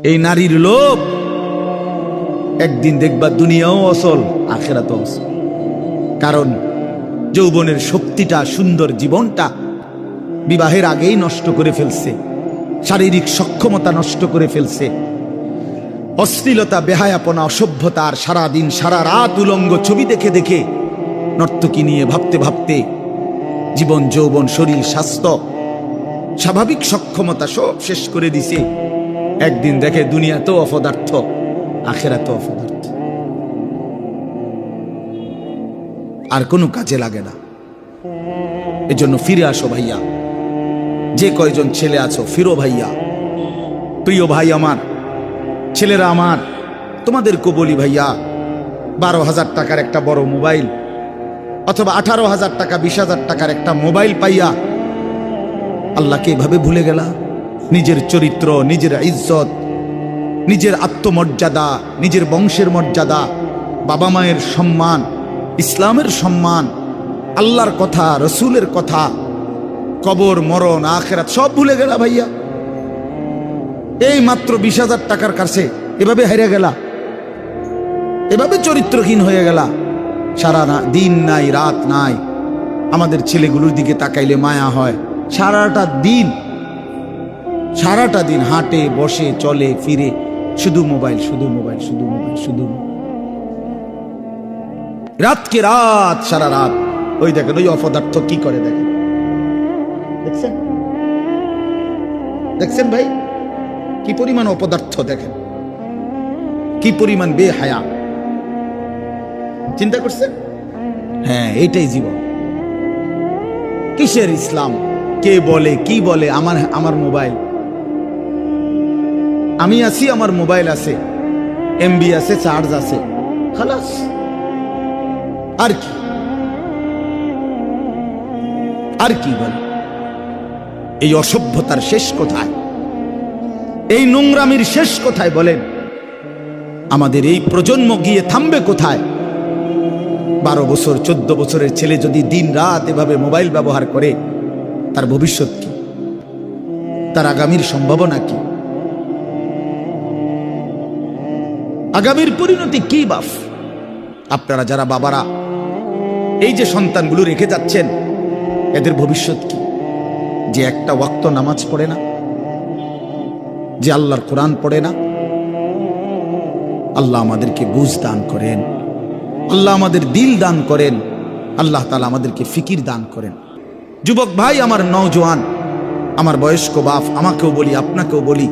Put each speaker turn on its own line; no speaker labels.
এই নারীর লোভ একদিন দেখবা দুনিয়াও অসল, আখিরাতও অসল। কারণ যৌবনের শক্তিটা, সুন্দর জীবনটা বিবাহের আগেই নষ্ট করে ফেলছে, শারীরিক সক্ষমতা নষ্ট করে ফেলছে। অশ্লীলতা, বেহায়াপনা, অসভ্যতা, আর সারাদিন সারা রাত উলঙ্গ ছবি দেখে দেখে নর্তকী নিয়ে ভাবতে ভাবতে জীবন, যৌবন, শরীর, স্বাস্থ্য, স্বাভাবিক সক্ষমতা সব শেষ করে দিছে। একদিন দেখে দুনিয়াতেও অপদার্থ, আখিরাতেও অপদার্থ, আর কোনো কাজে লাগে না। এজন্য ফিরে আসো ভাইয়া, যে কয়জন ছেলে আছো ফিরো ভাইয়া। প্রিয় ভাই আমার, ছেলেরা আমার, তোমাদেরকে বলি ভাইয়া, 12,000 টাকার একটা বড় মোবাইল অথবা 18,000 টাকা, 20,000 টাকার একটা মোবাইল পাইয়া আল্লাহকে এভাবে ভুলে গেলা। নিজের চরিত্র, নিজের ইজ্জত, নিজের আত্মমর্যাদা, নিজের বংশের মর্যাদা, বাবা মায়ের সম্মান, ইসলামের সম্মান, আল্লাহর কথা, রসুলের কথা, কবর, মরণ, আখিরাত সব ভুলে গেলা ভাইয়া। এই মাত্র 20,000 টাকার কাছে এভাবে হেরে গেলা, এভাবে চরিত্রহীন হয়ে গেলা। সারা দিন নাই, রাত নাই। আমাদের ছেলেগুলোর দিকে তাকাইলে মায়া হয়। সারাটা দিন হাঁটে, বসে, চলে, ফিরে, শুধু মোবাইল, শুধু মোবাইল, শুধু মোবাইল, শুধু রাতকে রাত, সারা রাত। ওই দেখেন ওই অপদার্থ কি করে, দেখেন, দেখছেন, দেখছেন ভাই কি পরিমাণ অপদার্থ, দেখেন কি পরিমাণ বেহায়া। চিন্তা করছেন? হ্যাঁ, এইটাই জীবন। কিসের ইসলাম? কে বলে, কি বলে? আমার মোবাইল, আমি আছি, আমার মোবাইল আছে, এমবি আছে, চার্জ আছে, খালাস। আর কি, আর কি বলে? এই অসভ্যতার শেষ কোথায়? এই নোংরামির শেষ কোথায় বলেন? আমাদের এই প্রজন্ম গিয়ে থামবে কোথায়? 12 বছর, 14 বছরের ছেলে যদি দিন রাত এভাবে মোবাইল ব্যবহার করে, তার ভবিষ্যৎ কি? তার আগামীর সম্ভাবনা কি? আগামীর পরিণতি কি বাপ? আপনারা যারা বাবারা এই যে সন্তানগুলো রেখে যাচ্ছেন, এদের ভবিষ্যৎ কি? যে একটা ওয়াক্ত নামাজ পড়ে না, যে আল্লাহর কোরআন পড়ে না। আল্লাহ আমাদেরকে বুঝ দান করেন, আল্লাহ আমাদের দিল দান করেন, আল্লাহ তাআলা আমাদেরকে ফিকির দান করেন। যুবক ভাই আমার, নওজোয়ান আমার, বয়স্ক বাপ, আমাকেও বলি, আপনাকেও বলি,